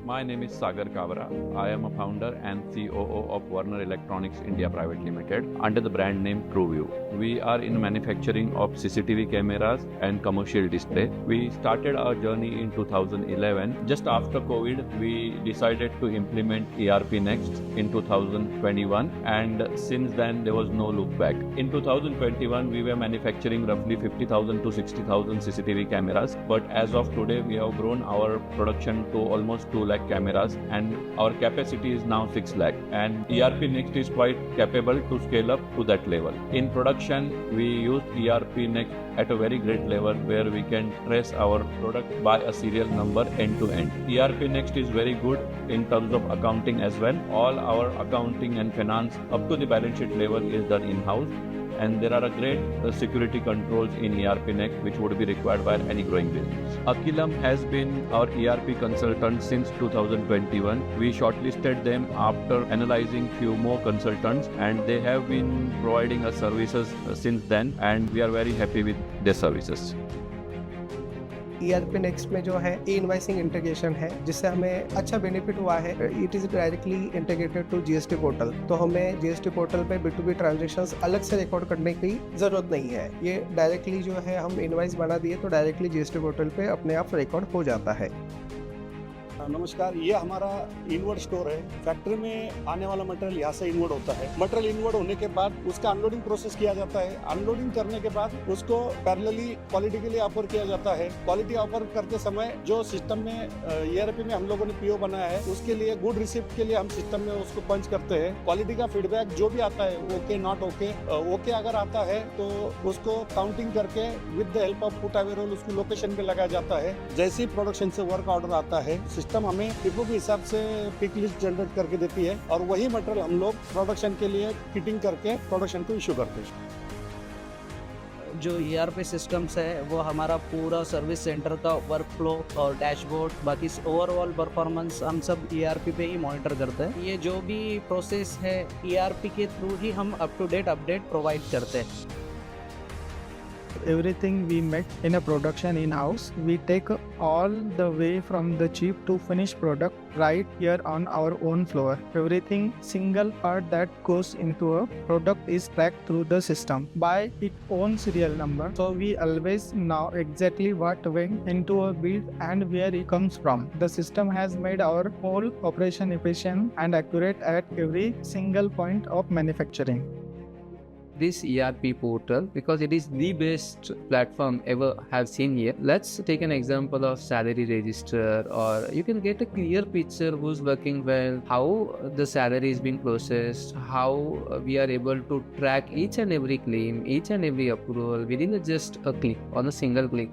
My name is Sagar Kavra. I am a founder and COO of Warner Electronics India Private Limited under the brand name TrueView. We are in manufacturing of CCTV cameras and commercial display. We started our journey in 2011. Just after COVID, we decided to implement ERP Next in 2021, and since then there was no look back. In 2021, we were manufacturing roughly 50,000 to 60,000 CCTV cameras, but as of today, we have grown our production to almost 2 lakh cameras, and our capacity is now 6 lakh. And ERP Next is quite capable to scale up to that level. In production, we use ERP Next at a very great level where we can trace our product by a serial number end to end. ERP Next is very good in terms of accounting as well. All our accounting and finance up to the balance sheet level is done in-house. And there are a great security controls in ERP Next which would be required by any growing business. Akilam has been our ERP consultant since 2021. We shortlisted them after analyzing few more consultants, and they have been providing us services since then, and we are very happy with their services. ERP next में जो है ई-इनवॉइसिंग integration है, जिससे हमें अच्छा benefit हुआ है. It is directly integrated to GST portal, तो हमें जीएसटी पोर्टल पे B2B ट्रांजेक्शंस अलग से रिकॉर्ड करने की ज़रूरत नहीं है. ये डायरेक्टली जो है हम इनवॉइस बना दिए तो डायरेक्टली जीएसटी पोर्टल पे अपने आप रिकॉर्ड हो जाता है. नमस्कार, ये हमारा इनवर्ड स्टोर है. फैक्ट्री में आने वाला मटेरियल यहाँ से इनवर्ड होता है. मटेरियल इनवर्ड होने के बाद उसका अनलोडिंग प्रोसेस किया जाता है. अनलोडिंग करने के बाद उसको पैरेलली क्वालिटी के लिए ऑफर किया जाता है. क्वालिटी ऑफर करते समय जो सिस्टम में ERP में हम लोगों ने PO बनाया है, उसके लिए गुड रिसिप्ट के लिए हम सिस्टम में उसको पंच करते हैं. क्वालिटी का फीडबैक जो भी आता है, ओके नॉट ओके, ओके अगर आता है तो उसको काउंटिंग करके with the help of put away role उसको लोकेशन पे लगाया जाता है. जैसे ही प्रोडक्शन से वर्क ऑर्डर आता है, सिस्टम हमें पिको के हिसाब से पिक लिस्ट जनरेट करके देती है, और वही मटेरियल हम लोग प्रोडक्शन के लिए फिटिंग करके प्रोडक्शन को इशू करते हैं. जो ERP सिस्टम्स है वो हमारा पूरा सर्विस सेंटर का वर्कफ्लो और डैशबोर्ड, बाकी ओवरऑल परफॉर्मेंस हम सब ERP पे ही मॉनिटर करते हैं. ये जो भी प्रोसेस है ERP के थ्रू ही हम up to date update provide करते हैं. Everything we make in a production in-house, we take all the way from the cheap to finished product right here on our own floor. Everything single part that goes into a product is tracked through the system by its own serial number. So we always know exactly what went into a build and where it comes from. The system has made our whole operation efficient and accurate at every single point of manufacturing. This ERP portal, because it is the best platform ever have seen here. Let's take an example of salary register, or you can get a clear picture who's working well, how the salary is being processed, how we are able to track each and every claim, each and every approval within just a click, on a single click.